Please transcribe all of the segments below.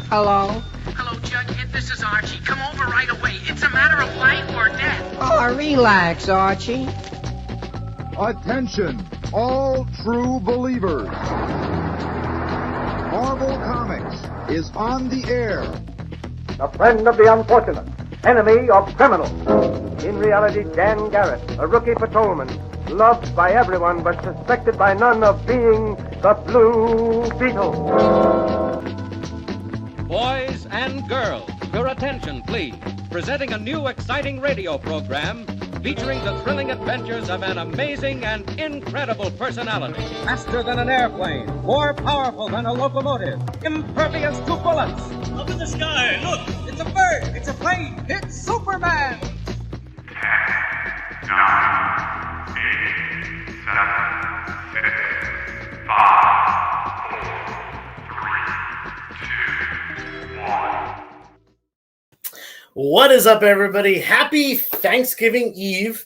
Hello? Hello, Jughead. This is Archie. Come over right away. It's a matter of life or death. Oh, relax, Archie. Attention, all true believers. Marvel Comics is on the air. A friend of the unfortunate, enemy of criminals. In reality, Dan Garrett, a rookie patrolman, loved by everyone but suspected by none of being the Blue Beetle. Boys and girls, your attention, please. Presenting a new exciting radio program featuring the thrilling adventures of an amazing and incredible personality. Faster than an airplane, more powerful than a locomotive, impervious to bullets. Up in the sky, look! It's a bird, it's a plane, it's Superman! 10, 9, 8, 7, 6, 5, 4, 3, 2, 1. What is up, everybody? Happy Thanksgiving Eve,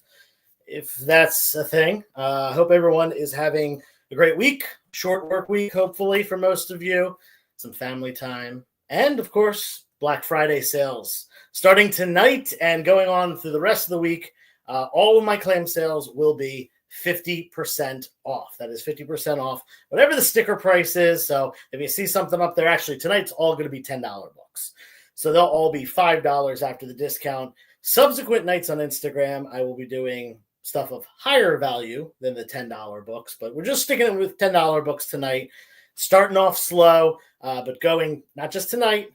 if that's a thing. Hope everyone is having a great week. Short work week, hopefully, for most of you. Some family time. And, of course, Black Friday sales. Starting tonight and going on through the rest of the week, all of my clam sales will be 50% off. That is 50% off, whatever the sticker price is. So if you see something up there, actually, tonight's all going to be $10 books. So they'll all be $5 after the discount. Subsequent nights on Instagram, I will be doing stuff of higher value than the $10 books, but we're just sticking with $10 books tonight. Starting off slow, but going not just tonight,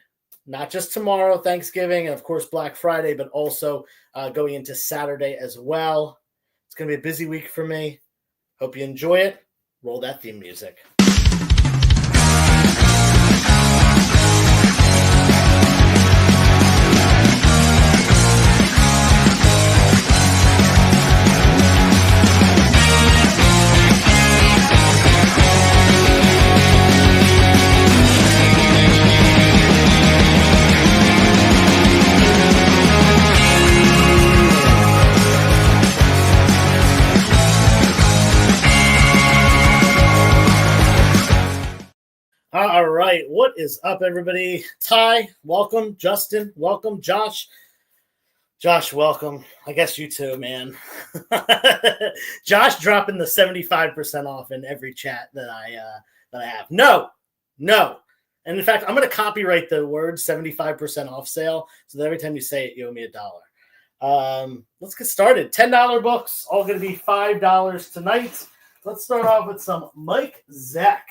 not just tomorrow, Thanksgiving, and of course Black Friday, but also going into Saturday as well. It's going to be a busy week for me. Hope you enjoy it. Roll that theme music. All right, what is up, everybody? Ty, welcome. Justin, welcome. Josh, welcome. I guess you too, man. Josh dropping the 75% off in every chat that I have. No. And in fact, I'm going to copyright the word 75% off sale so that every time you say it, you owe me $1. Let's get started. $10 books, all going to be $5 tonight. Let's start off with some Mike Zeck.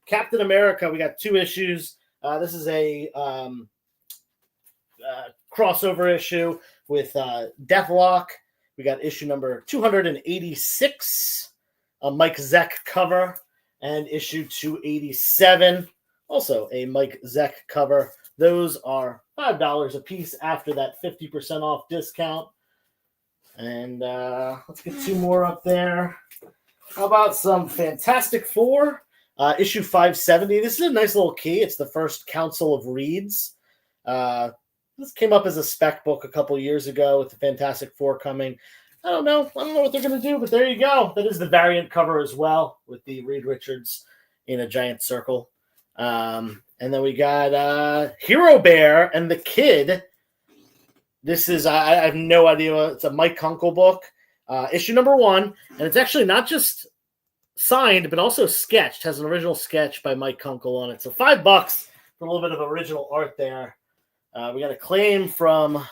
Captain America, we got 2 issues. This is a crossover issue with Deathlock. We got issue number 286, a Mike Zeck cover, and issue 287, also a Mike Zeck cover. Those are $5 a piece after that 50% off discount. And let's get 2 more up there. How about some Fantastic Four? Issue 570. This is a nice little key. It's the first Council of Reeds. This came up as a spec book a couple years ago with the Fantastic Four coming. I don't know what they're going to do, but there you go. That is the variant cover as well with the Reed Richards in a giant circle. And then we got Hero Bear and the Kid. This is, I have no idea. It's a Mike Kunkel book. Issue number 1. And it's actually not just signed, but also sketched. Has an original sketch by Mike Kunkel on it. So $5 for a little bit of original art there. We got a claim from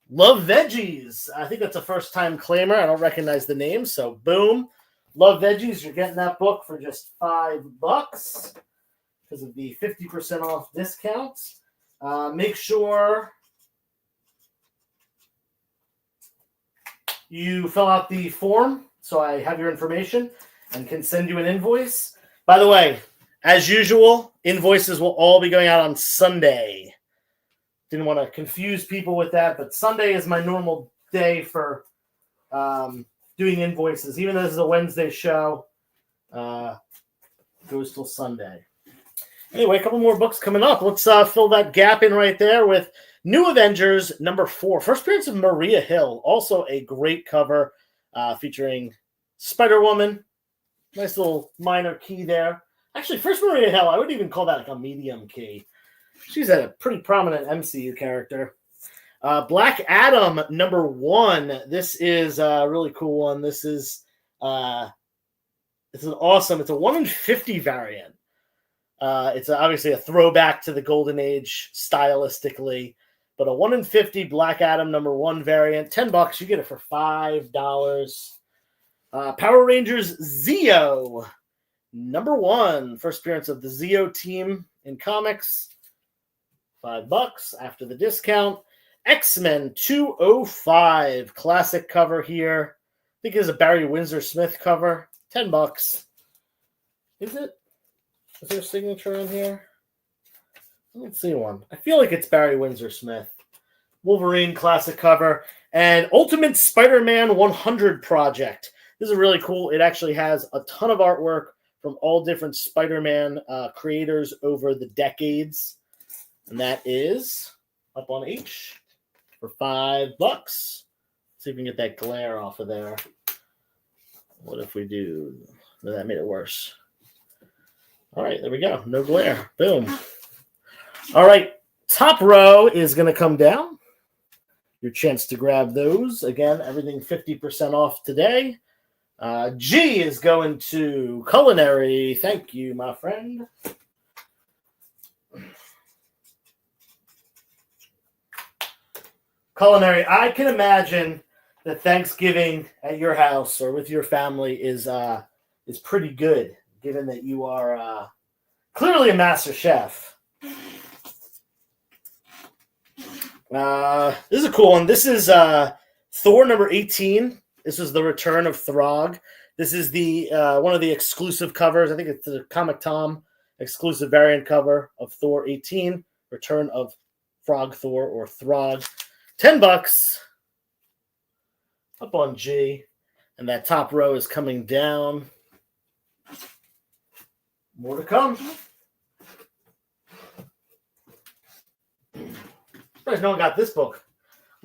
Love Veggies. I think that's a first-time claimer. I don't recognize the name, so boom. Love Veggies, you're getting that book for just $5 because of the 50% off discount. Make sure you fill out the form so I have your information and can send you an invoice. By the way, as usual, invoices will all be going out on Sunday. Didn't want to confuse people with that, but Sunday is my normal day for doing invoices. Even though this is a Wednesday show, goes till Sunday. Anyway, a couple more books coming up. Let's fill that gap in right there with New Avengers number 4. First appearance of Maria Hill. Also a great cover featuring Spider-Woman. Nice little minor key there. Actually, first Maria Hill, I would even call that like a medium key. She's a pretty prominent MCU character. Black Adam #1. This is a really cool one. This is it's a 1 in 50 variant. It's obviously a throwback to the Golden Age stylistically, but a 1 in 50 Black Adam #1 variant, $10. You get it for $5. Power Rangers Zeo #1, first appearance of the Zeo team in comics, $5 after the discount. X-Men 205 classic cover here. I think it's a Barry Windsor Smith cover, $10. Is it? Is there a signature on here? I don't see one. I feel like it's Barry Windsor Smith. Wolverine classic cover. And Ultimate Spider-Man 100 Project. This is really cool. It actually has a ton of artwork from all different Spider-Man creators over the decades. And that is up on H for $5. See if we can get that glare off of there. What if we do? No, that made it worse. All right, there we go. No glare. Boom. All right, top row is going to come down. Your chance to grab those. Again, everything 50% off today. G is going to Culinary. Thank you, my friend. Culinary. I can imagine that Thanksgiving at your house or with your family is pretty good, given that you are clearly a master chef. This is a cool one. This is Thor #18. This is the return of Throg. This is the one of the exclusive covers. I think it's the Comic Tom exclusive variant cover of Thor 18, Return of Frog Thor or Throg. $10 up on G. And that top row is coming down. More to come. Surprised no one got this book. A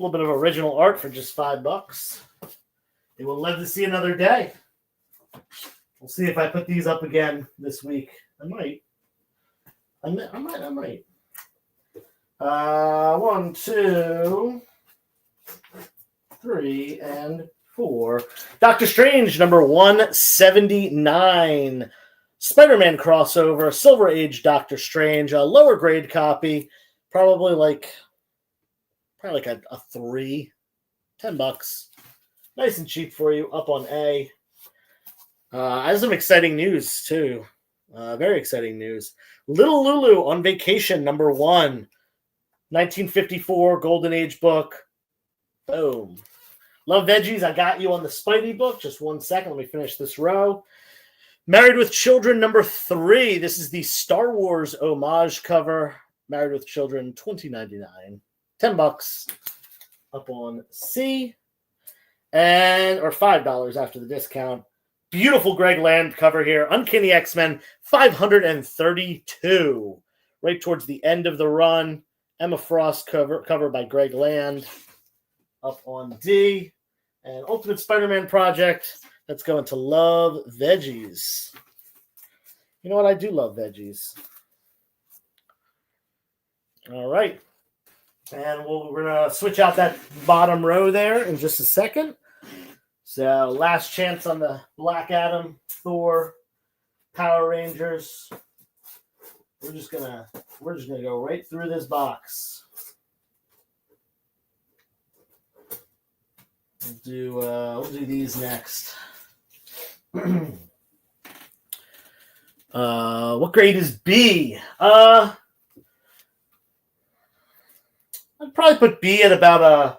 little bit of original art for just $5. They will live to see another day. We'll see if I put these up again this week. I might. 1, 2, 3, and 4. Doctor Strange #179. Spider-Man crossover, Silver Age Doctor Strange, a lower grade copy, probably like a 3, $10. Nice and cheap for you, up on A. I have some exciting news too. Very exciting news. Little Lulu on Vacation #1, 1954 Golden Age book. Boom. Love Veggies, I got you on the Spidey book. Just 1 second, let me finish this row. Married with Children #3. This is the Star Wars homage cover. Married with Children, $20.99. $10 up on C. Or $5 after the discount. Beautiful Greg Land cover here. Uncanny X-Men 532. Right towards the end of the run. Emma Frost cover by Greg Land. Up on D. And Ultimate Spider-Man Project. That's going to Love Veggies. You know what? I do love veggies. All right. And we're going to switch out that bottom row there in just a second. So last chance on the Black Adam, Thor, Power Rangers. We're just gonna go right through this box. We'll do these next. What grade is B? I'd probably put B at about I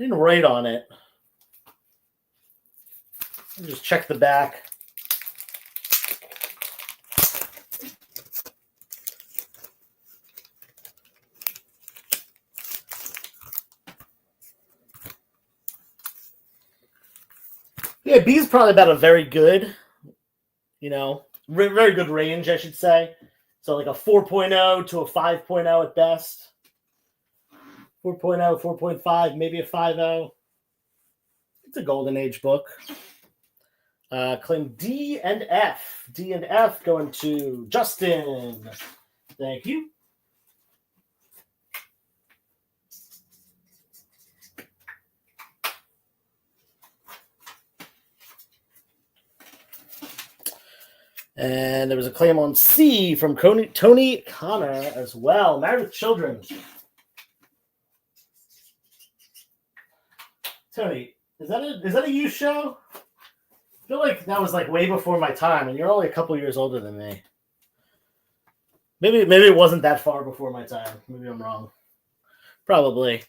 didn't write on it. Just check the back. Yeah, B is probably about a very good, very good range, I should say. So like a 4.0 to a 5.0 at best. 4.0, 4.5, maybe a 5.0. It's a Golden Age book. Claim D and F. D and F going to Justin. Thank you. And there was a claim on C from Tony Connor as well. Married with Children. Tony, is that a you show? I feel like that was like way before my time, and you're only a couple years older than me. Maybe it wasn't that far before my time. Maybe I'm wrong. Probably.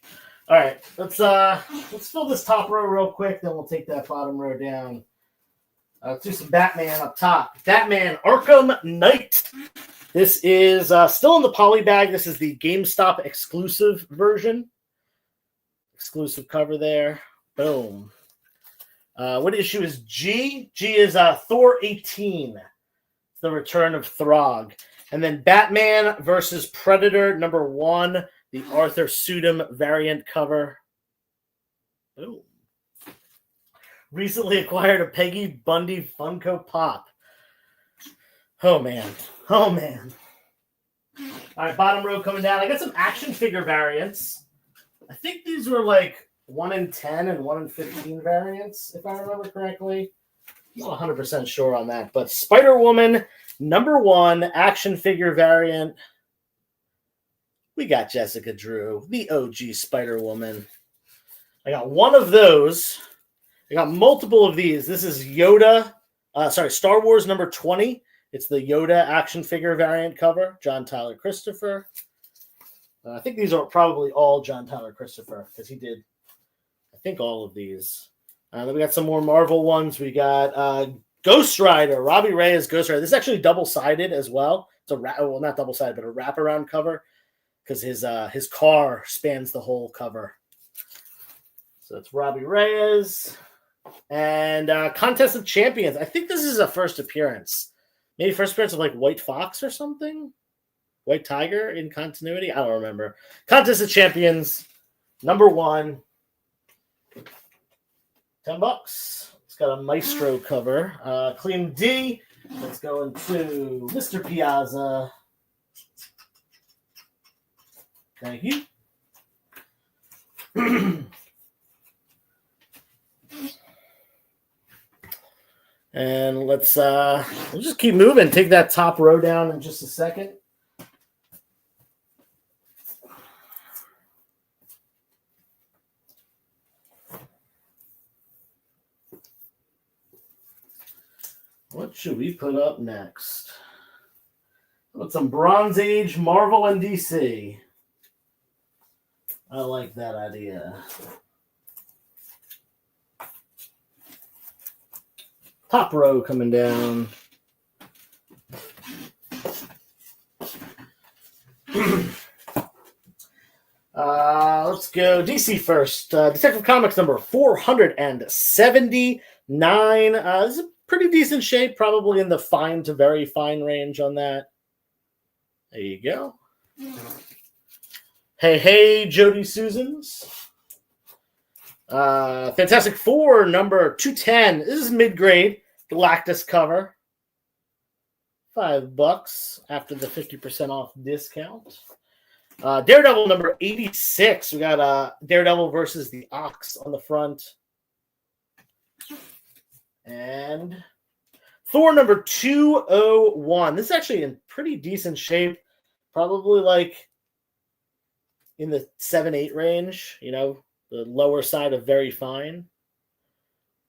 All right, let's fill this top row real quick, then we'll take that bottom row down. Let's do some Batman up top. Batman Arkham Knight. This is still in the poly bag. This is the GameStop exclusive version. Exclusive cover there. Boom. What issue is G? G is Thor 18. The Return of Throg. And then Batman versus Predator #1. The Arthur Sudum variant cover. Boom. Recently acquired a Peggy Bundy Funko Pop. Oh, man. All right, bottom row coming down. I got some action figure variants. I think these were like 1 in 10 and 1 in 15 variants, if I remember correctly. I'm not 100% sure on that. But Spider-Woman #1 action figure variant. We got Jessica Drew, the OG Spider-Woman. I got one of those. I got multiple of these. This is Yoda. Star Wars #20. It's the Yoda action figure variant cover. John Tyler Christopher. I think these are probably all John Tyler Christopher because he did, I think, all of these. Then we got some more Marvel ones. We got Ghost Rider, Robbie Reyes Ghost Rider. This is actually double-sided as well. It's not double-sided, but a wraparound cover because his car spans the whole cover. So it's Robbie Reyes. And Contest of Champions. I think this is a first appearance. Maybe first appearance of like White Fox or something? White Tiger in continuity? I don't remember. Contest of Champions, #1. $10. It's got a Maestro cover. Clean D. Let's go into Mr. Piazza. Thank you. And we'll just keep moving. Take that top row down in just a second. What should we put up next? With some Bronze Age Marvel and DC. I like that idea. Top row coming down. Let's go DC first. Detective Comics number 479. This is a pretty decent shape, probably in the fine to very fine range on that. There you go. Hey, Jody Susans. Fantastic Four number 210. This is mid-grade Galactus cover. $5 after the 50% off discount. Daredevil number 86. We got Daredevil versus the Ox on the front. And Thor number 201. This is actually in pretty decent shape. Probably like in the 7-8 range, the lower side of very fine.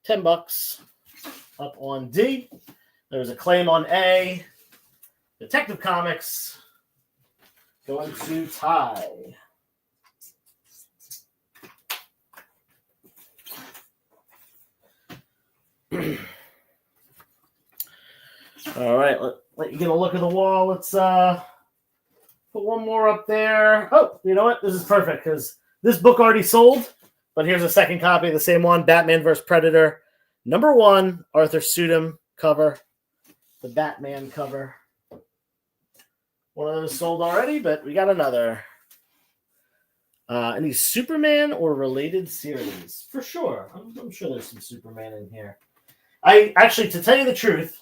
$10 up on D. There's a claim on A. Detective Comics going to Ty. All right, let you get a look at the wall. Let's put one more up there. Oh, you know what? This is perfect because this book already sold, but here's a second copy of the same one, Batman vs. Predator. #1, Arthur Sudum cover. The Batman cover. One of those sold already, but we got another. Any Superman or related series? For sure. I'm sure there's some Superman in here. To tell you the truth,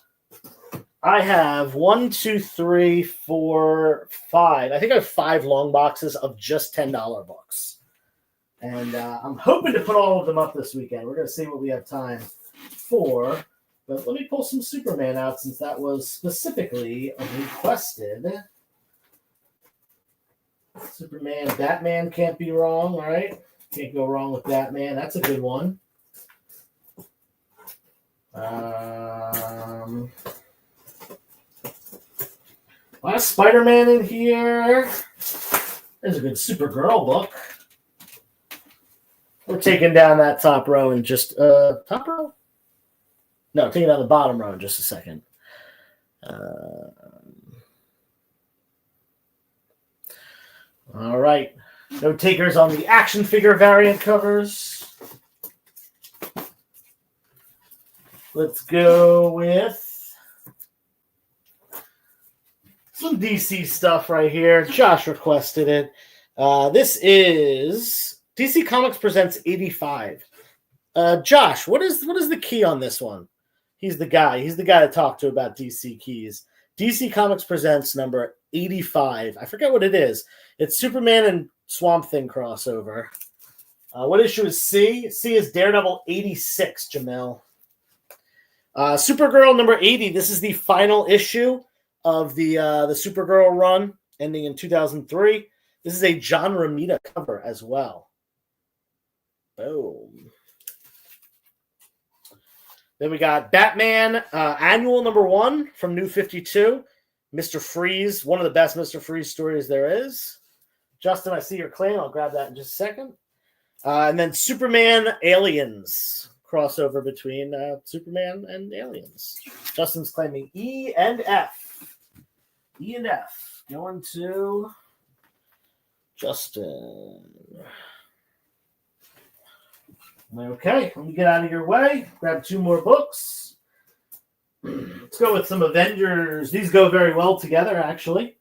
I have 1, 2, 3, 4, 5. I think I have 5 long boxes of just $10 books. And I'm hoping to put all of them up this weekend. We're going to see what we have time for. But let me pull some Superman out since that was specifically requested. Superman, Batman can't be wrong, right? Can't go wrong with Batman. That's a good one. A lot of Spider-Man in here. There's a good Supergirl book. We're taking down that top row in just top row? No, taking down the bottom row in just a second. All right. No takers on the action figure variant covers. Let's go with some DC stuff right here. Josh requested it. This is DC Comics Presents 85. Josh, what is the key on this one? He's the guy. He's the guy to talk to about DC keys. DC Comics Presents number 85. I forget what it is. It's Superman and Swamp Thing crossover. What issue is C? C is Daredevil 86, Jamel. Supergirl number 80. This is the final issue of the Supergirl run ending in 2003. This is a John Romita cover as well. Boom. Then we got Batman Annual number 1 from New 52. Mr. Freeze, one of the best Mr. Freeze stories there is. Justin, I see your claim. I'll grab that in just a second. And then Superman Aliens, crossover between Superman and Aliens. Justin's claiming E and F. E and F. Going to Justin. Okay, let me get out of your way. Grab 2 more books. Let's go with some Avengers. These go very well together, actually.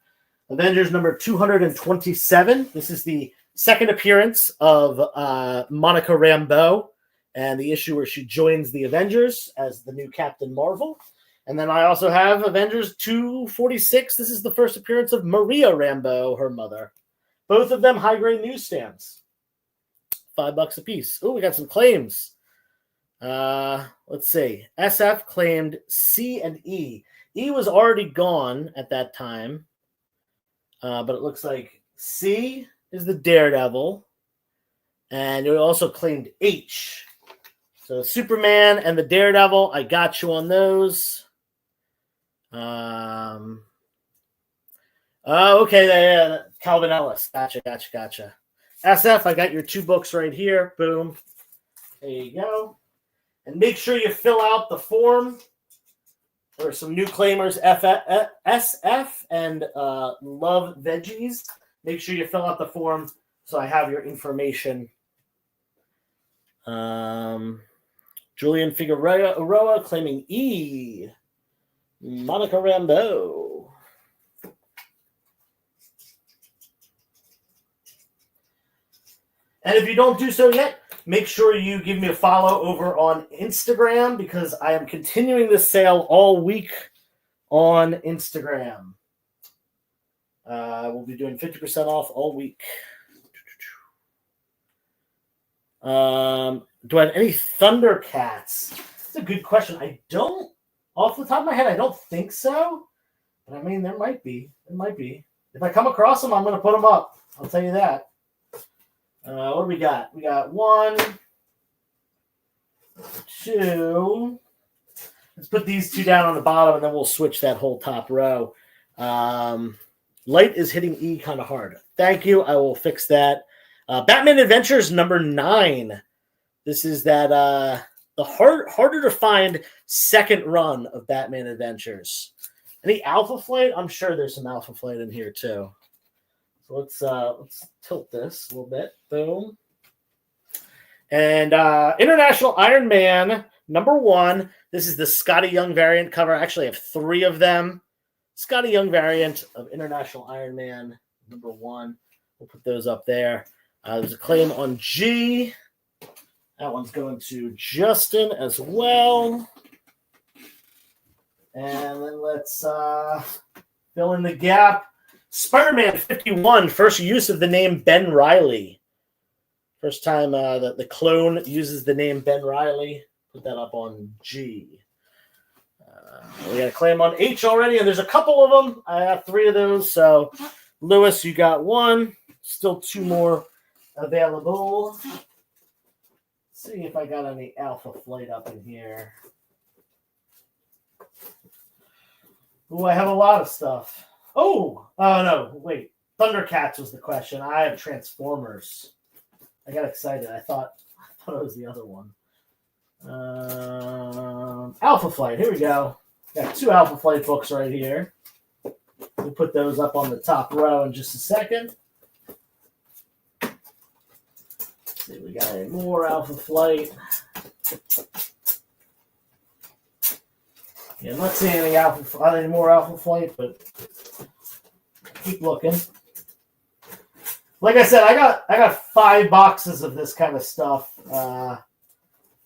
Avengers number 227. This is the second appearance of Monica Rambeau and the issue where she joins the Avengers as the new Captain Marvel. And then I also have Avengers 246. This is the first appearance of Maria Rambeau, her mother. Both of them high-grade newsstands. $5 a piece. Oh, we got some claims. Let's see. SF claimed C and E. E was already gone at that time. But it looks like C is the Daredevil. And it also claimed H. So Superman and the Daredevil, I got you on those. Okay. Yeah, Calvin Ellis. Gotcha. SF, I got your 2 books right here. Boom. There you go. And make sure you fill out the form. There are some new claimers, SF and Love Veggies. Make sure you fill out the form so I have your information. Julian Figueroa claiming E. Monica Rambeau. And if you don't do so yet, make sure you give me a follow over on Instagram because I am continuing the sale all week on Instagram. We'll be doing 50% off all week. Do I have any Thundercats? That's a good question. I don't, off the top of my head, I don't think so. But I mean, there might be. There might be. If I come across them, I'm going to put them up. I'll tell you that. What do we got? We got 1, 2. Let's put these 2 down on the bottom, and then we'll switch that whole top row. Light is hitting E kind of hard. Thank you. I will fix that. Batman Adventures number 9. This is that the harder to find second run of Batman Adventures. Any Alpha Flight? I'm sure there's some Alpha Flight in here too. So let's tilt this a little bit. Boom. And International Iron Man number 1. This is the Scotty Young variant cover. I actually have 3 of them. Scotty Young variant of International Iron Man number 1. We'll put those up there. There's a claim on G. That one's going to Justin as well. And then let's fill in the gap. Spider-Man 51, first use of the name Ben Reilly. First time the clone uses the name Ben Reilly. Put that up on G. We got a claim on H already, and there's a couple of them. I have 3 of those. So, Lewis, you got 1. Still 2 more available. Let's see if I got any Alpha Flight up in here. Oh, I have a lot of stuff. Oh no, wait. Thundercats was the question. I have Transformers. I got excited. I thought it was the other one. Alpha Flight. Here we go. Got 2 Alpha Flight books right here. We'll put those up on the top row in just a second. Let's see, we got any more Alpha Flight. Yeah, I'm not seeing any more Alpha Flight, but keep looking. Like I said, I got 5 boxes of this kind of stuff.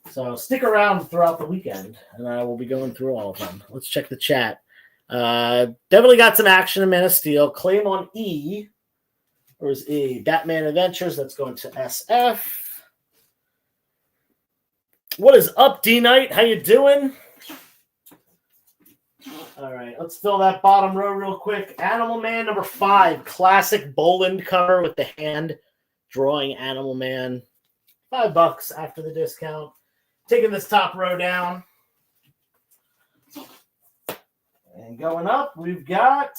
So stick around throughout the weekend, and I will be going through all of them. Let's check the chat. Definitely got some action in Man of Steel. Claim on E. Where's E? Batman Adventures. That's going to SF. What is up, D-Knight? How you doing? All right, let's fill that bottom row real quick. Animal Man number 5. Classic Boland cover with the hand drawing Animal Man. $5 after the discount. Taking this top row down. And going up, we've got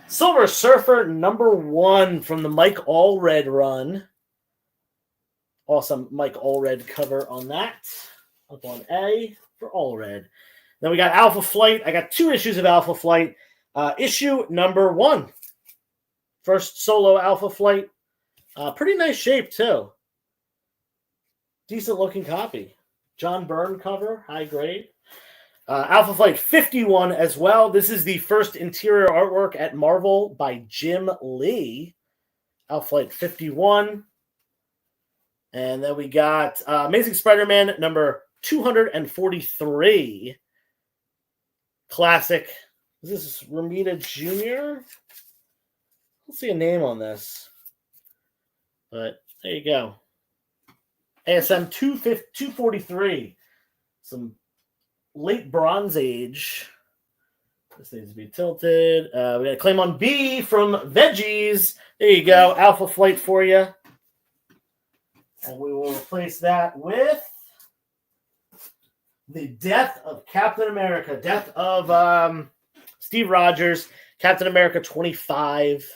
Silver Surfer number 1 from the Mike Allred run. Awesome Mike Allred cover on that. Up on A for Allred. Then we got Alpha Flight. I got 2 issues of Alpha Flight. Issue number 1. First solo Alpha Flight. Pretty nice shape, too. Decent looking copy. John Byrne cover, high grade. Alpha Flight 51 as well. This is the first interior artwork at Marvel by Jim Lee. Alpha Flight 51. And then we got Amazing Spider-Man number 243. Classic. Is this Romita Jr.? Let's see a name on this. But there you go. ASM 243. Some late Bronze Age. This needs to be tilted. We got a claim on B from Veggies. There you go. Alpha Flight for you. And we will replace that with the Death of Captain America. Death of Steve Rogers. Captain America 25.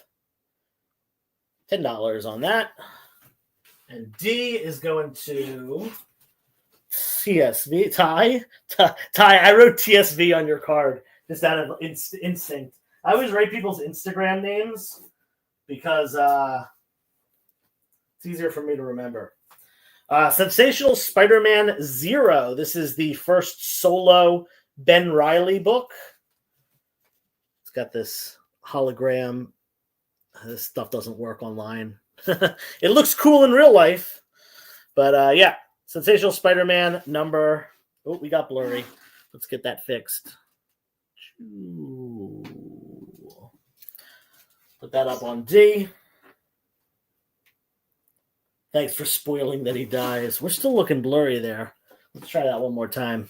$10 on that. And D is going to TSV. Ty, I wrote TSV on your card just out of instinct. I always write people's Instagram names because it's easier for me to remember. Sensational Spider-Man 0. This is the first solo Ben Reilly book. It's got this hologram. This stuff doesn't work online. It looks cool in real life. But yeah, Sensational Spider-Man number... Oh, we got blurry. Let's get that fixed. Put that up on D. Thanks for spoiling that he dies. We're still looking blurry there. Let's try that one more time.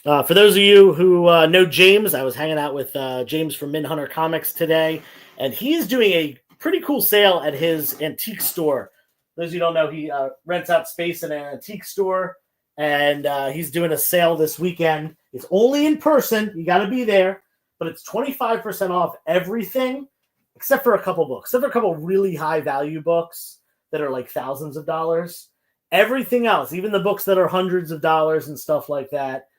For those of you who know James, I was hanging out with James from Minhunter Comics today, and he's doing a pretty cool sale at his antique store. Those of you who don't know, he rents out space in an antique store, and he's doing a sale this weekend. It's only in person. You got to be there, but it's 25% off everything except for a couple books, except for a couple really high-value books that are like thousands of dollars. Everything else, even the books that are hundreds of dollars and stuff like that,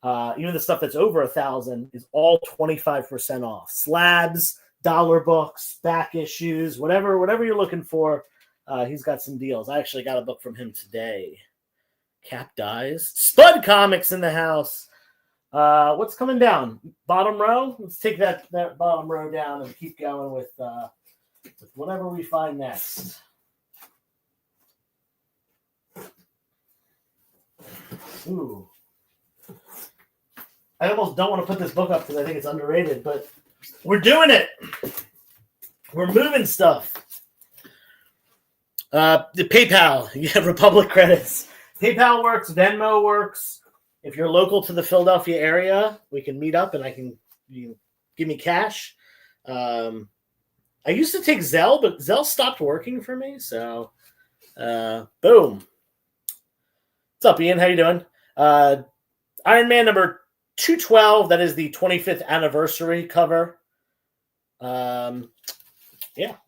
even the stuff that's over 1,000 is all 25% off. Slabs, dollar books, back issues, whatever you're looking for, he's got some deals. I actually got a book from him today. Cap dies. Spud Comics in the house. What's coming down? Bottom row? Let's take that bottom row down and keep going with whatever we find next. Ooh. I almost don't want to put this book up because I think it's underrated, but we're doing it. We're moving stuff. The PayPal, you have Republic credits. PayPal works, Venmo works. If you're local to the Philadelphia area, we can meet up and you can give me cash. I used to take Zelle, but Zelle stopped working for me. So, boom. What's up, Ian? How you doing? Iron Man number 212. That is the 25th anniversary cover. One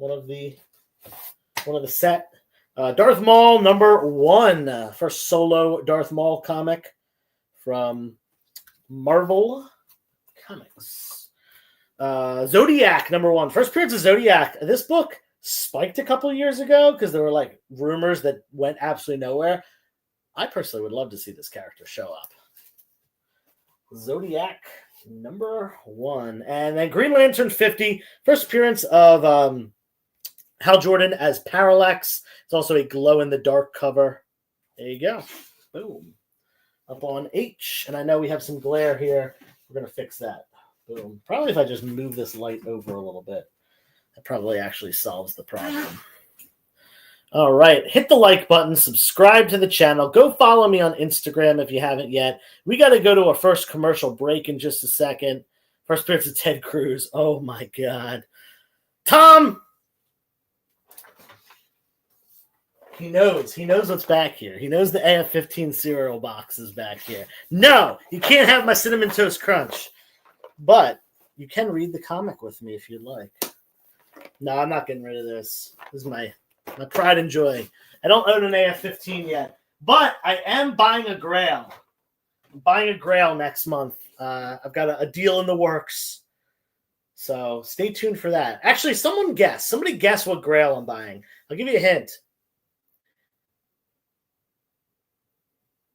of the set. Darth Maul number 1, first solo Darth Maul comic from Marvel Comics. Zodiac number 1, first appearance of Zodiac. This book spiked a couple years ago because there were like rumors that went absolutely nowhere. I personally would love to see this character show up. Zodiac number 1. And then Green Lantern 50, first appearance of Hal Jordan as Parallax. It's also a glow-in-the-dark cover. There you go. Boom. Up on H. And I know we have some glare here. We're going to fix that. Boom. Probably if I just move this light over a little bit, that probably actually solves the problem. All right. Hit the like button. Subscribe to the channel. Go follow me on Instagram if you haven't yet. We got to go to a first commercial break in just a second. First appearance of Ted Cruz. Oh, my God. Tom! He knows what's back here. He knows the AF-15 cereal box is back here. No, you can't have my Cinnamon Toast Crunch. But you can read the comic with me if you'd like. No, I'm not getting rid of this. This is my pride and joy. I don't own an AF-15 yet. But I am buying a Grail. I'm buying a Grail next month. I've got a deal in the works. So stay tuned for that. Actually, somebody guess what Grail I'm buying. I'll give you a hint.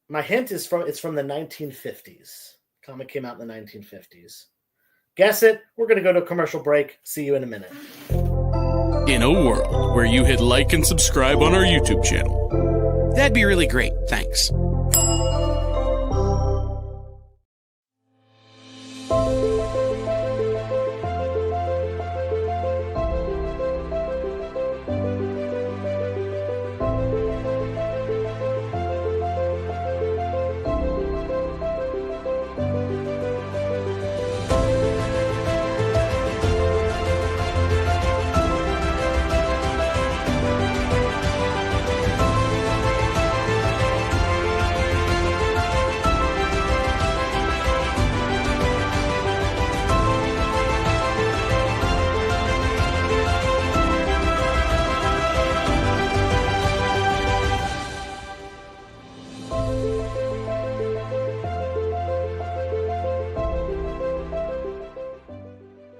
My hint is from the 1950s. Comic came out in the 1950s. Guess it. We're going to go to a commercial break. See you in a minute. In a world where you hit like and subscribe on our YouTube channel. That'd be really great. Thanks.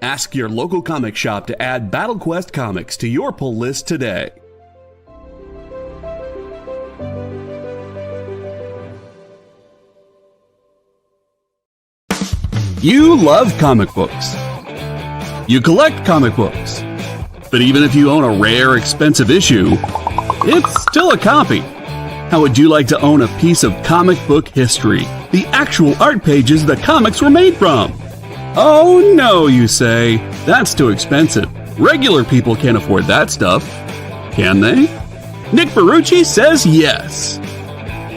Ask your local comic shop to add Battle Quest comics to your pull list today. You love comic books. You collect comic books. But even if you own a rare, expensive issue, it's still a copy. How would you like to own a piece of comic book history? The actual art pages the comics were made from? Oh no, you say. That's too expensive. Regular people can't afford that stuff. Can they? Nick Barucci says yes.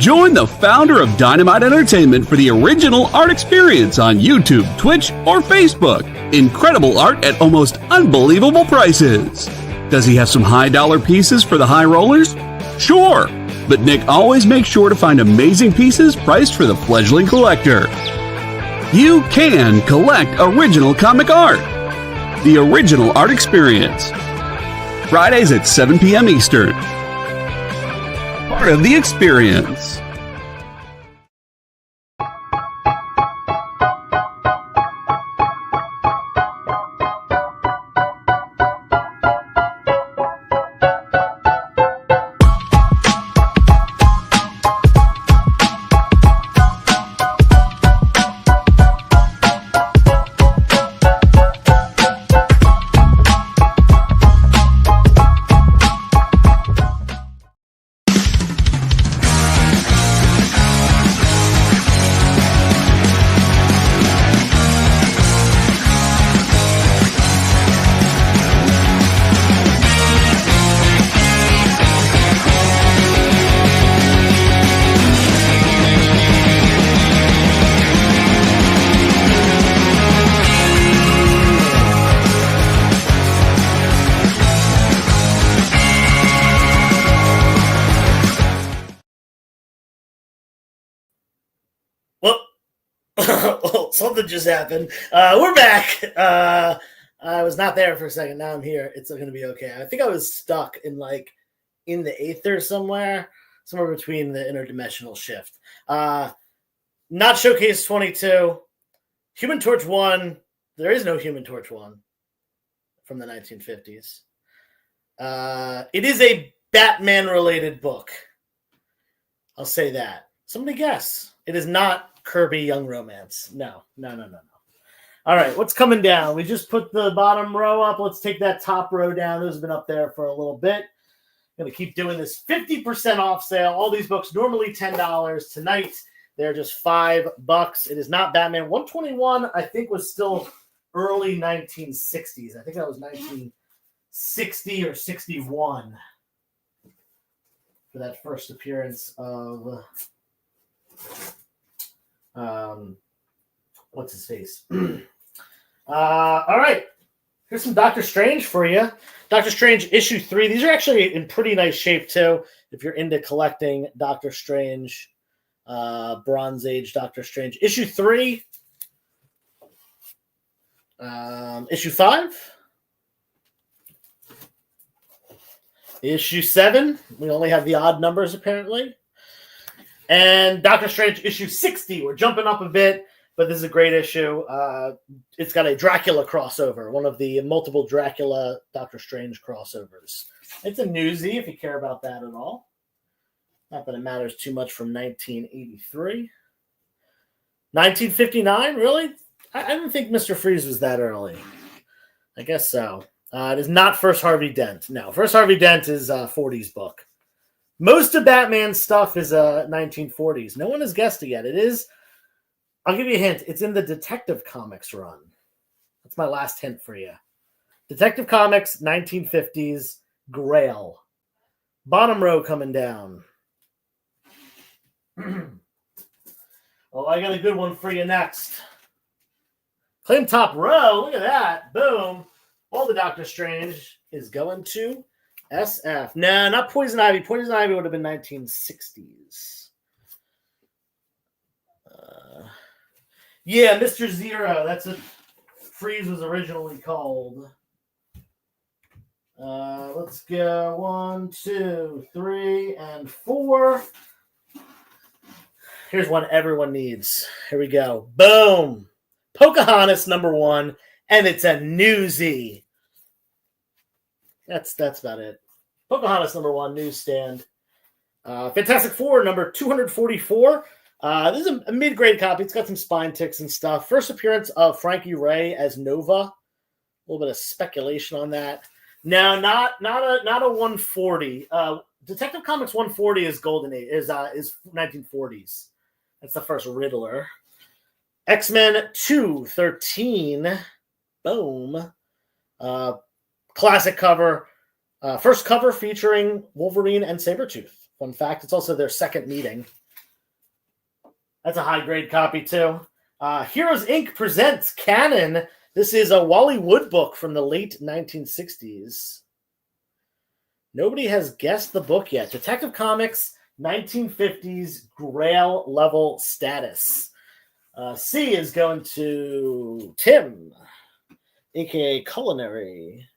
Join the founder of Dynamite Entertainment for the original art experience on YouTube, Twitch, or Facebook. Incredible art at almost unbelievable prices. Does he have some high-dollar pieces for the high rollers? Sure, but Nick always makes sure to find amazing pieces priced for the fledgling collector. You can collect original comic art. The original art experience. Fridays at 7 p.m. Eastern. Part of the experience. Oh, something just happened. We're back. I was not there for a second. Now I'm here. It's going to be okay. I think I was stuck in the Aether somewhere between the interdimensional shift. Not Showcase 22. Human Torch 1. There is no Human Torch 1 from the 1950s. It is a Batman-related book. I'll say that. Somebody guess. It is not Kirby Young Romance. No. All right, what's coming down? We just put the bottom row up. Let's take that top row down. Those have been up there for a little bit. Going to keep doing this 50% off sale. All these books normally $10. Tonight, they're just $5. It is not Batman. 121, I think, was still early 1960s. I think that was 1960 or 61 for that first appearance of what's his face? All right. Here's some Doctor Strange for you. Doctor Strange issue 3. These are actually in pretty nice shape, too, if you're into collecting Doctor Strange, Bronze Age Doctor Strange. Issue 3. Issue 5. Issue 7. We only have the odd numbers, apparently. And Doctor Strange issue 60. We're jumping up a bit, but this is a great issue. It's got a Dracula crossover, one of the multiple Dracula Doctor Strange crossovers. It's a newsie if you care about that at all. Not that it matters too much from 1983. 1959, really? I didn't think Mr. Freeze was that early. I guess so. It is not First Harvey Dent. No, First Harvey Dent is a 40s book. Most of Batman's stuff is 1940s. No one has guessed it yet. It is, I'll give you a hint. It's in the Detective Comics run. That's my last hint for you. Detective Comics, 1950s, Grail. Bottom row coming down. Oh, I got a good one for you next. Claim top row. Look at that. Boom. All the Doctor Strange is going to SF. No, not Poison Ivy. Poison Ivy would have been 1960s. Yeah, Mr. Zero. That's what Freeze was originally called. Let's go 1, 2, 3, and 4. Here's one everyone needs. Here we go. Boom. Pocahontas #1, and it's a newsie. That's about it. Pocahontas #1 newsstand. Fantastic Four number 244. This is a mid-grade copy. It's got some spine ticks and stuff. First appearance of Frankie Ray as Nova. A little bit of speculation on that. No, not a 140. Detective Comics 140 is Golden Age, is 1940s. That's the first Riddler. X-Men 213. Boom. Classic cover. First cover featuring Wolverine and Sabretooth. Fun fact, it's also their second meeting. That's a high-grade copy, too. Heroes Inc. presents Canon. This is a Wally Wood book from the late 1960s. Nobody has guessed the book yet. Detective Comics, 1950s, Grail level status. C is going to Tim, a.k.a. Culinary,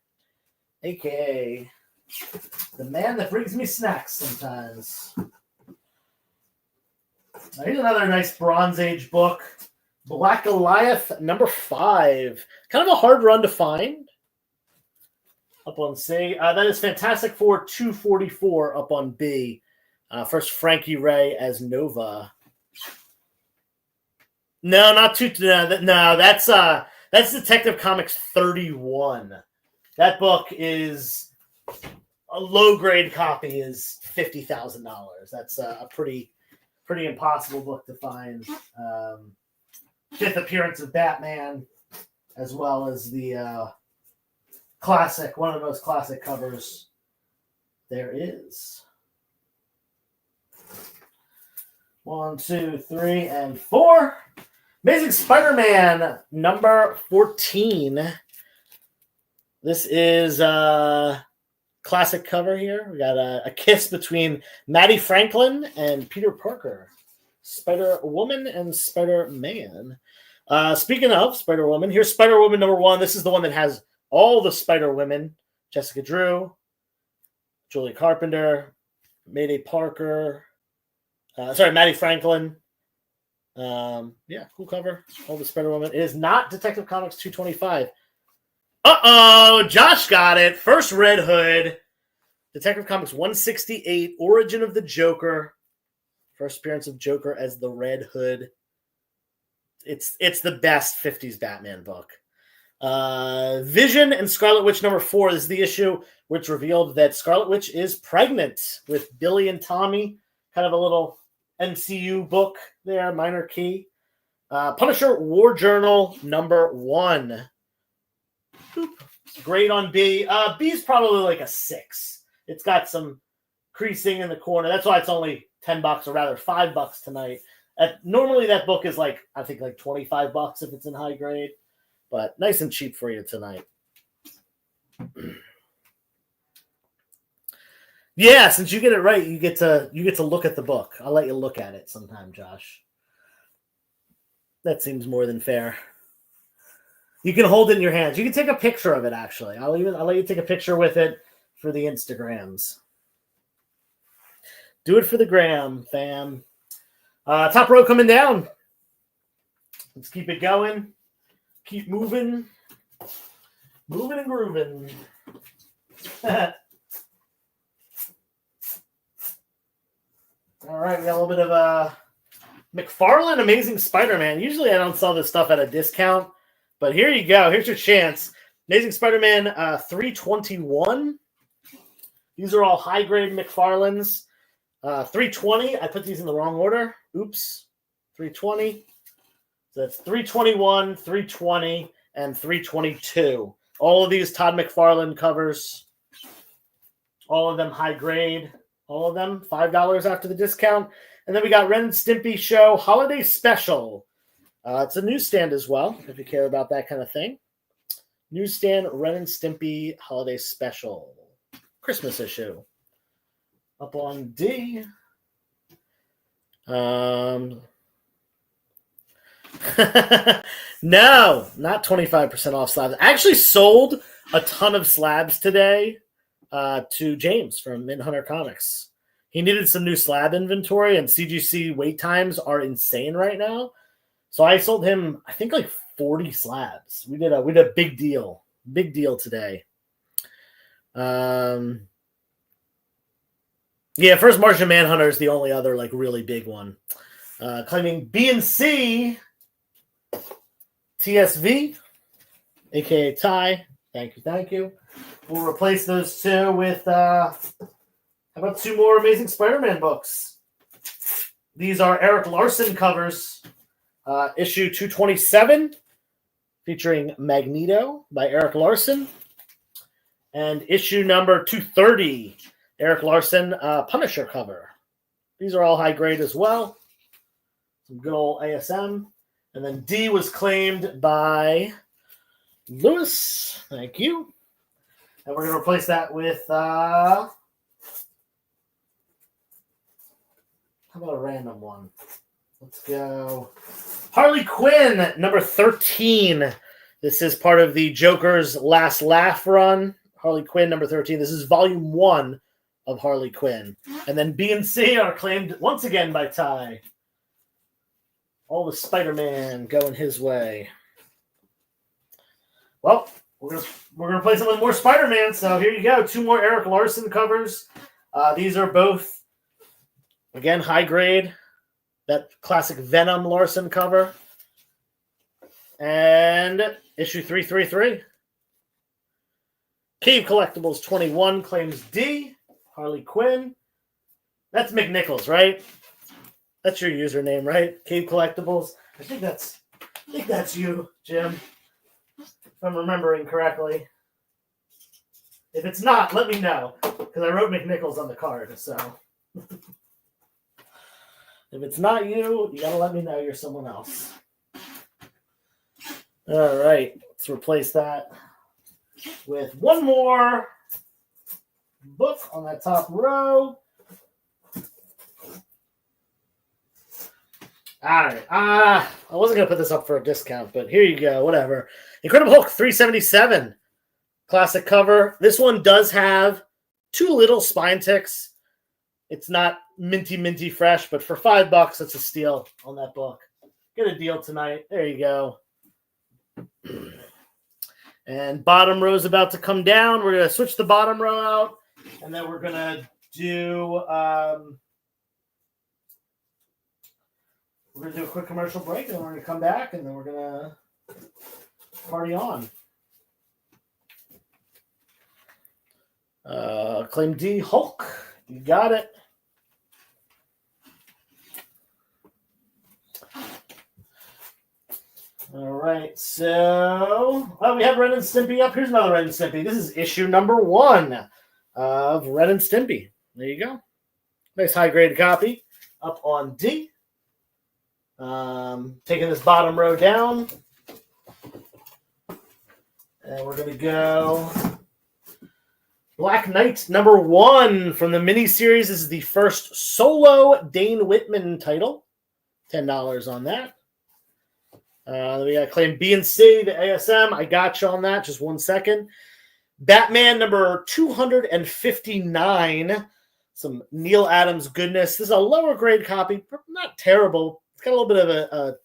a.k.a. the man that brings me snacks sometimes. Here's another nice Bronze Age book. Black Goliath #5. Kind of a hard run to find. Up on C. That is Fantastic Four 244 up on B. First Frankie Ray as Nova. No, not two. No, that's Detective Comics 31. That book is a low grade copy is $50,000. That's a pretty impossible book to find. Fifth appearance of Batman, as well as the classic, one of the most classic covers there is. 1, 2, 3, and 4. Amazing Spider-Man #14. This is a classic cover here. We got a kiss between Matty Franklin and Peter Parker. Spider-Woman and Spider-Man. Speaking of Spider-Woman, here's Spider-Woman number 1. This is the one that has all the Spider-Women. Jessica Drew, Julie Carpenter, Mayday Parker, Maddie Franklin. Cool cover. All the Spider-Woman. It is not Detective Comics 225. Uh-oh! Josh got it. First Red Hood. Detective Comics 168, Origin of the Joker. First appearance of Joker as the Red Hood. It's the best 50s Batman book. Vision and Scarlet Witch number 4. This is the issue which revealed that Scarlet Witch is pregnant with Billy and Tommy. Kind of a little MCU book there, minor key. Punisher War Journal number 1. Boop. Great on B. B's probably like a 6. It's got some creasing in the corner. That's why it's only $10, or rather $5 tonight. Normally that book is like, I think like $25 if it's in high grade, but nice and cheap for you tonight. Yeah, since you get it right, you get to look at the book. I'll let you look at it sometime, Josh. That seems more than fair. You can hold it in your hands. You can take a picture of it, actually. I'll let you take a picture with it for the Instagrams. Do it for the gram, fam. Top row coming down. Let's keep it going. Keep moving. Moving and grooving. All right, we got a little bit of McFarlane Amazing Spider-Man. Usually I don't sell this stuff at a discount, but here you go. Here's your chance. Amazing Spider-Man 321. These are all high-grade McFarlanes. 320. I put these in the wrong order. Oops. 320. So that's 321, 320, and 322. All of these Todd McFarlane covers. All of them high grade. All of them $5 after the discount. And then we got Ren and Stimpy Show Holiday Special. It's a newsstand as well, if you care about that kind of thing. Newsstand Ren and Stimpy Holiday Special. Christmas issue. Up on D. No, not 25% off slabs. I actually sold a ton of slabs today to James from Mindhunter Comics. He needed some new slab inventory, and CGC wait times are insane right now. So I sold him, I think, like 40 slabs. We did a big deal today. Yeah, First Martian Manhunter is the only other like really big one. Claiming B and C TSV, aka Ty. Thank you. We'll replace those two with how about 2 more Amazing Spider-Man books? These are Eric Larson covers. Issue 227, featuring Magneto by Eric Larson. And issue number 230, Eric Larson Punisher cover. These are all high grade as well. Some good old ASM. And then D was claimed by Lewis. Thank you. And we're going to replace that with, how about a random one? Let's go. Harley Quinn, number 13. This is part of the Joker's Last Laugh run. Harley Quinn, number 13. This is volume 1 of Harley Quinn. And then B and C are claimed once again by Ty. All the Spider-Man going his way. Well, we're gonna play some with more Spider-Man. So here you go. 2 more Eric Larson covers. These are both, again, high grade. That classic Venom Larson cover. And issue 333. Cave Collectibles 21 claims D. Harley Quinn. That's McNichols, right? That's your username, right? Cave Collectibles. I think that's you, Jim. If I'm remembering correctly. If it's not, let me know. Because I wrote McNichols on the card, so. If it's not you, you gotta let me know you're someone else. All right, let's replace that with 1 more book on that top row. All right. I wasn't going to put this up for a discount, but here you go. Whatever. Incredible Hulk 377. Classic cover. This one does have 2 little spine ticks. It's not minty fresh, but for $5, that's a steal on that book. Get a deal tonight. There you go. And bottom row is about to come down. We're going to switch the bottom row out, and then we're going to do we're going to do a quick commercial break, and then we're going to come back, and then we're going to party on. Claim D, Hulk. You got it. All right, so we have Ren and Stimpy up. Here's another Ren and Stimpy. This is issue number 1 of Ren and Stimpy. There you go. Nice high-graded copy up on D. Taking this bottom row down. And we're going to go Black Knight number 1 from the miniseries. This is the first solo Dane Whitman title. $10 on that. We got Claim B and C, the ASM. I got you on that. Just 1 second. Batman number 259. Some Neil Adams goodness. This is a lower grade copy. Not terrible. It's got a little bit of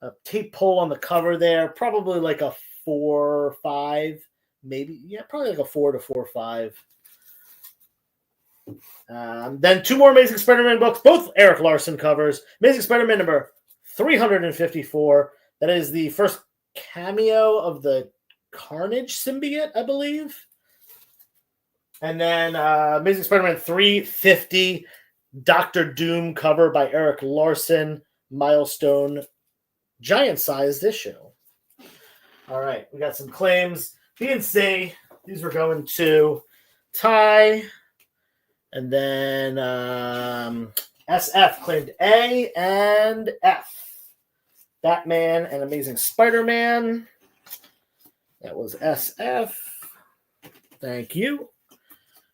a tape pull on the cover there. Probably like a 4 or 5. Maybe. Yeah, probably like a 4 to 4 or 5. Then 2 more Amazing Spider-Man books. Both Eric Larson covers. Amazing Spider-Man number 354. That is the first cameo of the Carnage symbiote, I believe. And then Amazing Spider-Man 350, Doctor Doom cover by Eric Larson, milestone, giant-sized issue. All right, we got some claims. B and C, these were going to Ty. And then SF claimed A and F. Batman and Amazing Spider-Man. That was SF. Thank you.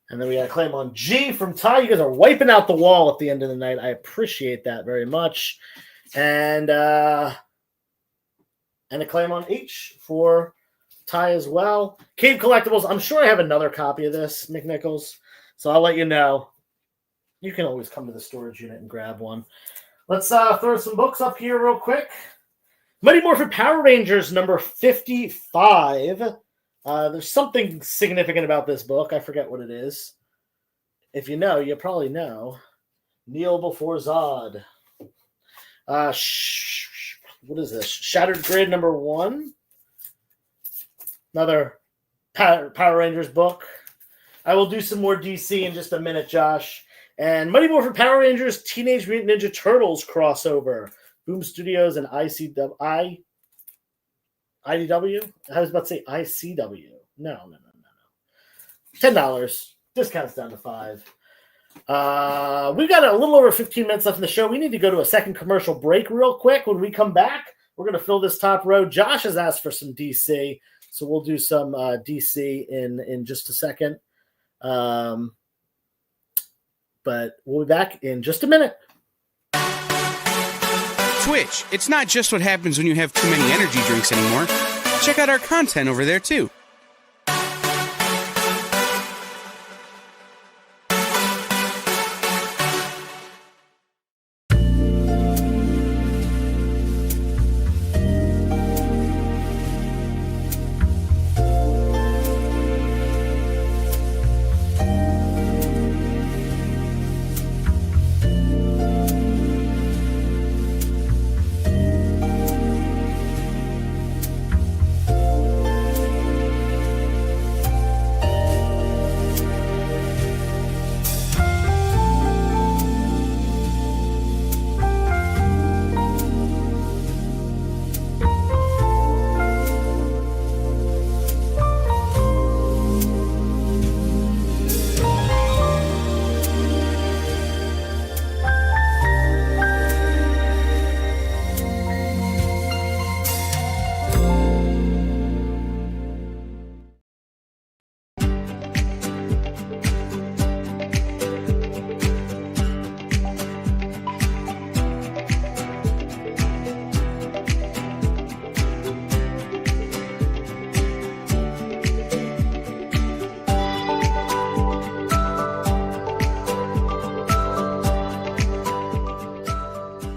And then we got a claim on G from Ty. You guys are wiping out the wall at the end of the night. I appreciate that very much. And a claim on H for Ty as well. Cave Collectibles. I'm sure I have another copy of this, McNichols. So I'll let you know. You can always come to the storage unit and grab one. Let's throw some books up here real quick. Mighty Morphin Power Rangers number 55. There's something significant about this book. I forget what it is. If you know, you probably know. Kneel before Zod. What is this? Shattered Grid number 1. Another Power Rangers book. I will do some more DC in just a minute, Josh. And Mighty Morphin Power Rangers Teenage Mutant Ninja Turtles crossover. Boom Studios and IDW. I was about to say ICW. No. $10. Discount's down to $5. We've got a little over 15 minutes left in the show. We need to go to a second commercial break real quick. When we come back, we're going to fill this top row. Josh has asked for some DC, so we'll do some DC in just a second. But we'll be back in just a minute. Twitch, it's not just what happens when you have too many energy drinks anymore. Check out our content over there, too.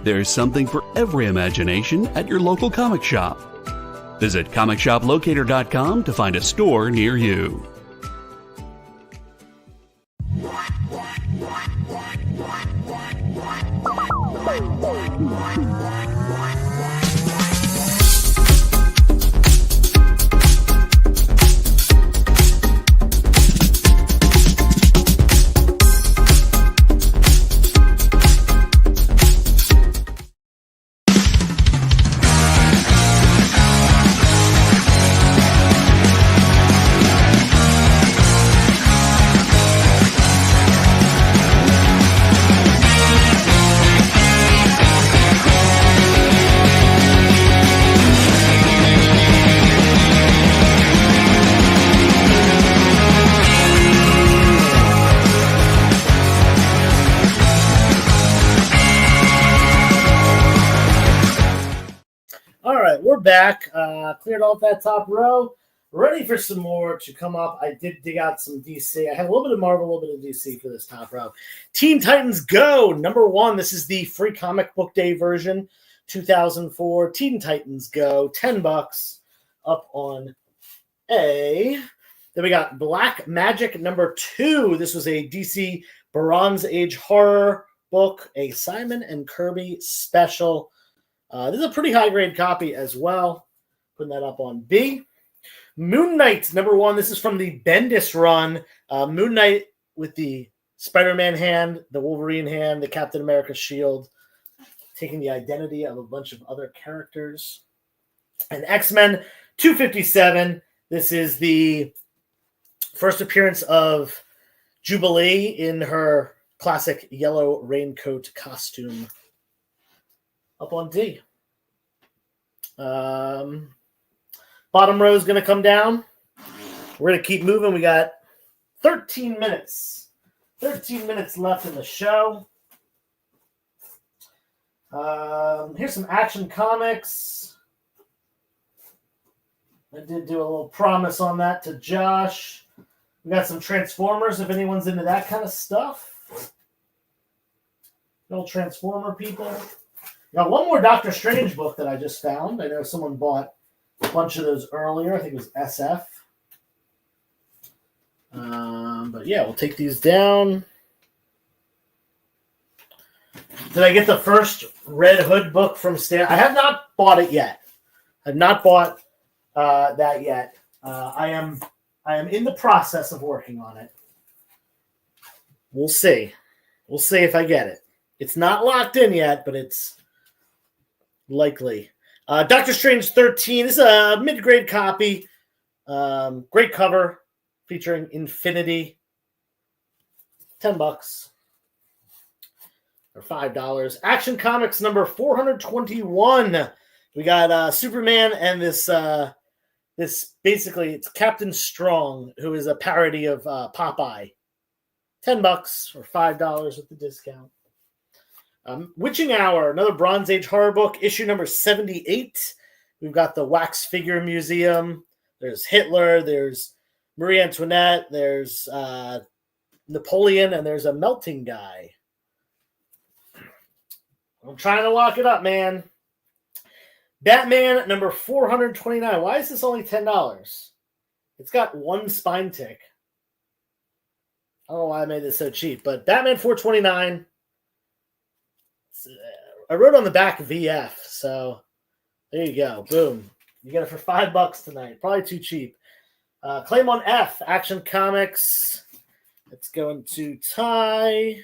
There's something for every imagination at your local comic shop. Visit ComicShopLocator.com to find a store near you. Back, cleared off that top row, ready for some more to come up. I did dig out some DC. I have a little bit of Marvel, a little bit of DC for this top row. Teen Titans Go, number 1. This is the free comic book day version, 2004. Teen Titans Go, $10 up on A. Then we got Black Magic number 2. This was a DC Bronze Age horror book, a Simon and Kirby special. This is a pretty high-grade copy as well. Putting that up on B. Moon Knight, number 1. This is from the Bendis run. Moon Knight with the Spider-Man hand, the Wolverine hand, the Captain America shield, taking the identity of a bunch of other characters. And X-Men 257. This is the first appearance of Jubilee in her classic yellow raincoat costume. Up on D. Bottom row is going to come down. We're going to keep moving. We got 13 minutes. 13 minutes left in the show. Here's some Action Comics. I did do a little promise on that to Josh. We got some Transformers, if anyone's into that kind of stuff. Little Transformer people. Got one more Doctor Strange book that I just found. I know someone bought a bunch of those earlier. I think it was SF. But yeah, we'll take these down. Did I get the first Red Hood book from Stan? I have not bought it yet. I've not bought that yet. I am in the process of working on it. We'll see. We'll see if I get it. It's not locked in yet, but it's likely. Doctor Strange 13. This is a mid-grade copy. Great cover featuring Infinity. $10 or $5. Action Comics number 421. We got Superman and this basically it's Captain Strong, who is a parody of Popeye. $10 or $5 with the discount. Witching Hour, another Bronze Age horror book, issue number 78. We've got the Wax Figure Museum. There's Hitler. There's Marie Antoinette. There's Napoleon, and there's a melting guy. I'm trying to lock it up, man. Batman number 429. Why is this only $10? It's got one spine tick. I don't know why I made this so cheap, but Batman 429. I wrote on the back VF, so there you go. Boom. You get it for $5 tonight. Probably too cheap. Claim on F, Action Comics. It's going to tie.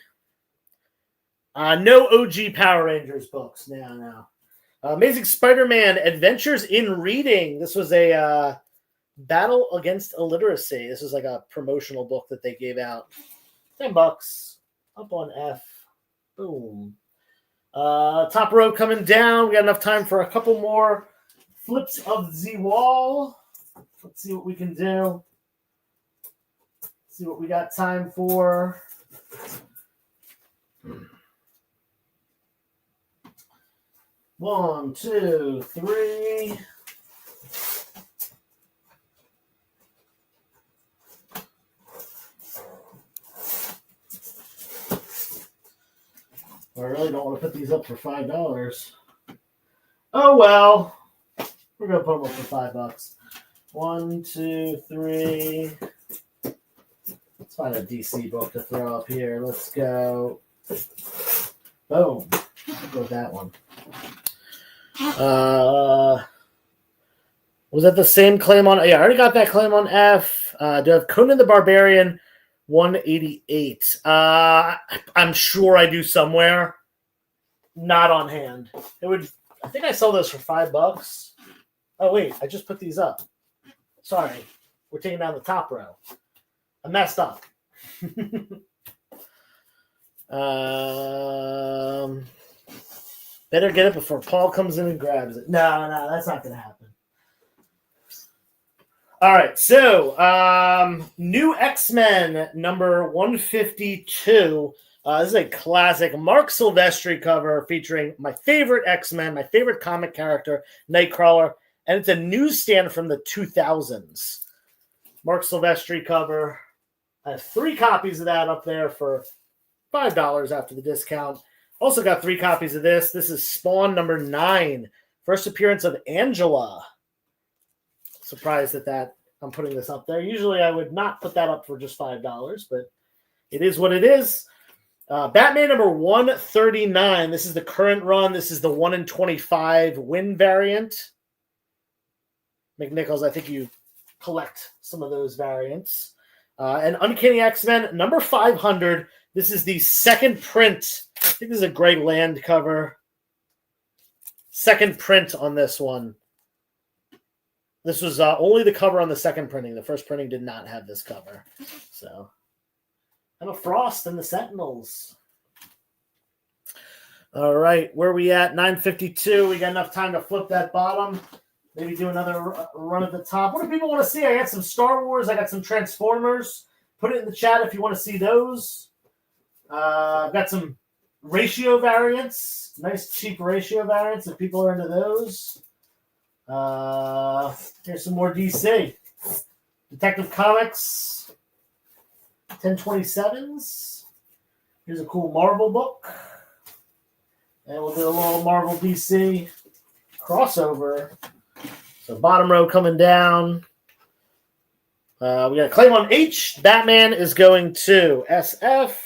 No OG Power Rangers books. No. Amazing Spider-Man Adventures in Reading. This was a battle against illiteracy. This was like a promotional book that they gave out. $10. Up on F. Boom. Top row coming down. We got enough time for a couple more flips of the wall. Let's see what we can do. See what we got time for. One, two, three. We're really don't want to put these up for $5. Oh well. We're gonna put them up for $5. 1, 2, 3. Let's find a DC book to throw up here. Let's go. Boom. I'll go with that one. Was that the same claim on? Yeah, I already got that claim on F. Do I have Conan the Barbarian 188? I'm sure I do somewhere. Not on hand. It would. I think I sold those for $5. Oh wait, I just put these up. Sorry, we're taking down the top row. I messed up. Better get it before Paul comes in and grabs it. No, that's not going to happen. All right, so new X-Men number 152. This is a classic Mark Silvestri cover featuring my favorite X-Men, my favorite comic character, Nightcrawler, and it's a newsstand from the 2000s. Mark Silvestri cover. I have 3 copies of that up there for $5 after the discount. Also got 3 copies of this. This is Spawn number 9. First appearance of Angela. Surprised that I'm putting this up there. Usually I would not put that up for just $5, but it is what it is. Batman number 139. This is the current run. This is the 1 in 25 win variant. McNichols, I think you collect some of those variants. And Uncanny X-Men number 500. This is the second print. I think this is a Greg Land cover. Second print on this one. This was only the cover on the second printing. The first printing did not have this cover. So, Emma Frost and the Sentinels. All right, where are we at? 9:52. We got enough time to flip that bottom. Maybe do another run at the top. What do people want to see? I got some Star Wars. I got some Transformers. Put it in the chat if you want to see those. I've got some ratio variants. Nice cheap ratio variants if people are into those. Here's some more DC. Detective Comics 1027s. Here's a cool Marvel book. And we'll do a little Marvel DC crossover. So bottom row coming down. We got a claim on H. Batman is going to SF.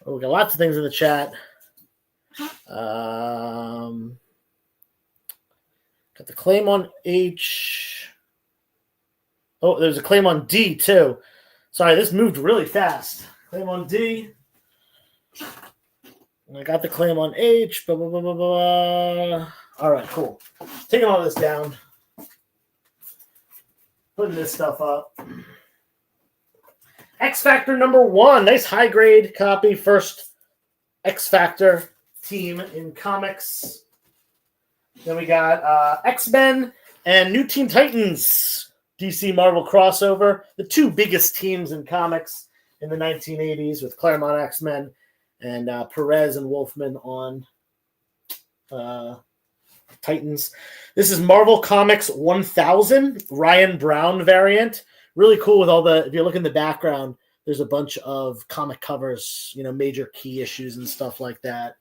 Oh, we got lots of things in the chat. Got the claim on H. Oh, there's a claim on D too. Sorry, this moved really fast. Claim on D. I got the claim on H. Blah, blah, blah, blah, blah. All right, cool. Taking all this down. Putting this stuff up. X Factor number 1. Nice high grade copy. First X Factor team in comics. Then we got X-Men and New Teen Titans. DC Marvel crossover. The 2 biggest teams in comics in the 1980s with Claremont X-Men and Perez and Wolfman on Titans. This is Marvel Comics 1000 Ryan Brown variant. Really cool with all the, if you look in the background, there's a bunch of comic covers, major key issues and stuff like that.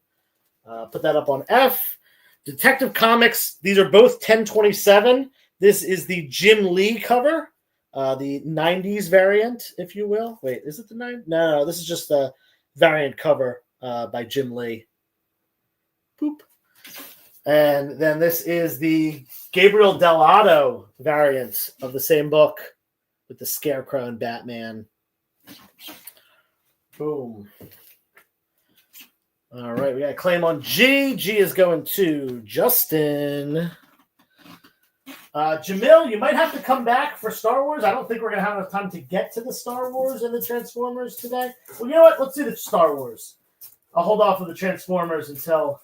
Put that up on F. Detective Comics, these are both 1027. This is the Jim Lee cover, the 90s variant, if you will. Wait, is it the 90s? No, this is just the variant cover by Jim Lee. Boop. And then this is the Gabriel Dell'Otto variant of the same book with the Scarecrow and Batman. Boom. All right, we got a claim on G. G is going to Justin. Jamil, you might have to come back for Star Wars. I don't think we're going to have enough time to get to the Star Wars and the Transformers today. Well, you know what? Let's do the Star Wars. I'll hold off on the Transformers until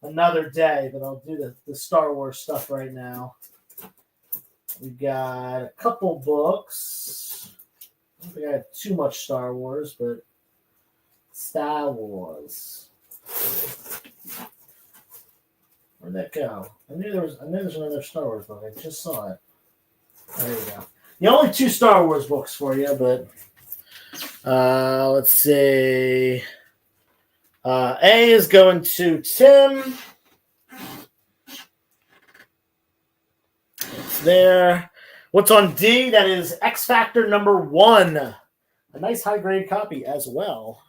another day, but I'll do the Star Wars stuff right now. We got a couple books. I don't think I have too much Star Wars, but Star Wars. Where'd that go? I knew there's another Star Wars book. I just saw it. There you go. The only 2 Star Wars books for you, but let's see. A is going to Tim. It's there. What's on D? That is X Factor number 1. A nice high grade copy as well.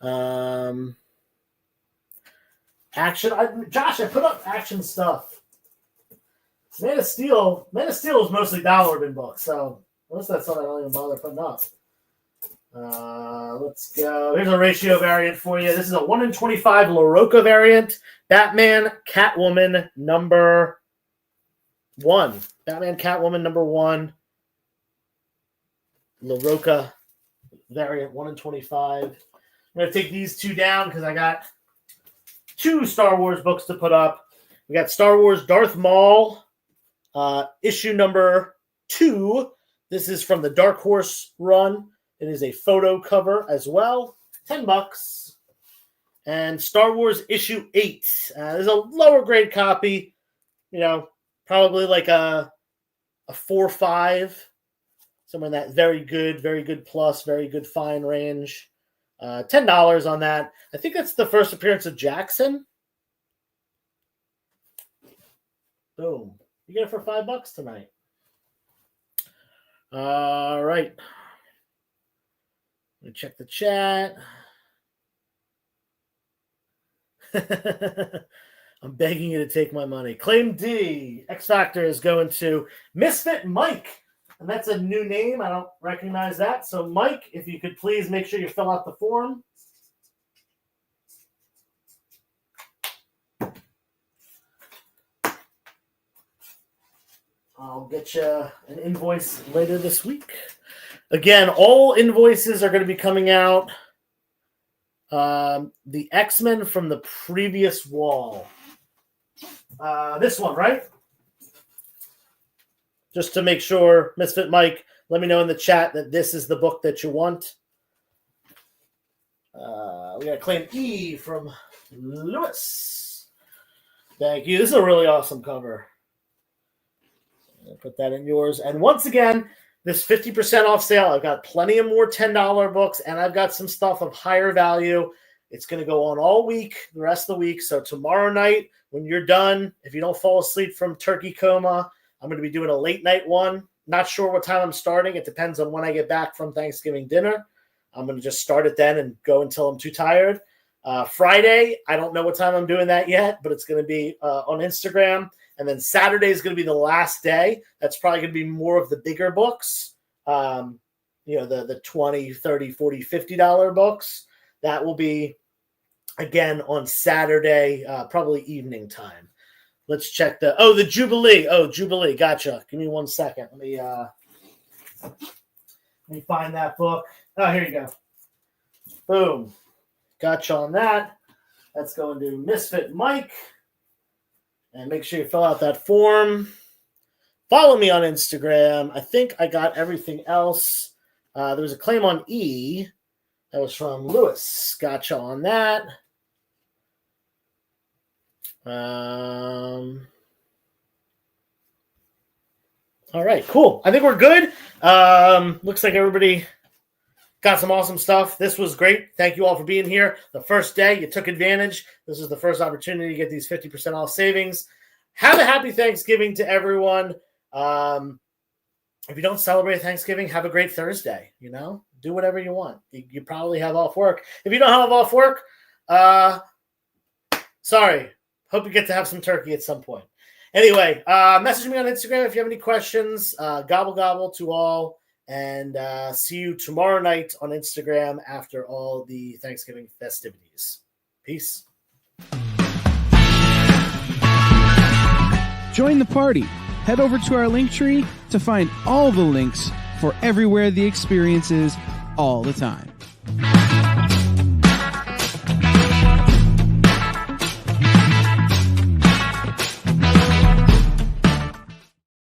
Action. Josh, I put up action stuff. Man of Steel is mostly dollar bin books, so most of that stuff I don't even bother putting up. Let's go. Here's a ratio variant for you. This is a 1-in-25 LaRocca variant. Batman, Catwoman number 1. Batman, Catwoman number 1. LaRocca variant 1-in-25. I'm going to take these two down because I got 2 Star Wars books to put up. We got Star Wars Darth Maul, issue number 2. This is from the Dark Horse run. It is a photo cover as well. $10. And Star Wars issue 8. There's a lower grade copy, probably like a 4-5. Somewhere in that very good plus, very good fine range. $10 on that. I think that's the first appearance of Jackson. Boom. You get it for $5 tonight. All right. Let me check the chat. I'm begging you to take my money. Claim D. X Factor is going to Misfit Mike. And that's a new name. I don't recognize that. So, Mike, if you could please make sure you fill out the form. I'll get you an invoice later this week. Again, all invoices are going to be coming out. The X-Men from the previous wall. This one, right? Just to make sure, Misfit Mike, let me know in the chat that this is the book that you want. We got to claim E from Lewis. Thank you. This is a really awesome cover. I'll put that in yours. And once again, this 50% off sale, I've got plenty of more $10 books, and I've got some stuff of higher value. It's going to go on all week, the rest of the week. So tomorrow night, when you're done, if you don't fall asleep from turkey coma, I'm going to be doing a late night one. Not sure what time I'm starting. It depends on when I get back from Thanksgiving dinner. I'm going to just start it then and go until I'm too tired. Friday, I don't know what time I'm doing that yet, but it's going to be on Instagram. And then Saturday is going to be the last day. That's probably going to be more of the bigger books, the $20, $30, $40, $50 books. That will be, again, on Saturday, probably evening time. Let's check the Jubilee. Oh, Jubilee. Gotcha. Give me 1 second. Let me find that book. Oh, here you go. Boom. Gotcha on that. That's going to Misfit Mike. And make sure you fill out that form. Follow me on Instagram. I think I got everything else. There was a claim on E. That was from Lewis. Gotcha on that. All right, cool. I think we're good. Looks like everybody got some awesome stuff. This was great. Thank you all for being here. The first day, you took advantage. This is the first opportunity to get these 50% off savings. Have a happy Thanksgiving to everyone. If you don't celebrate Thanksgiving, have a great Thursday. Do whatever you want. You probably have off work. If you don't have off work, sorry. Hope you get to have some turkey at some point. Anyway, message me on Instagram if you have any questions. Gobble gobble to all. And see you tomorrow night on Instagram after all the Thanksgiving festivities. Peace. Join the party. Head over to our Linktree to find all the links for everywhere the experience is all the time.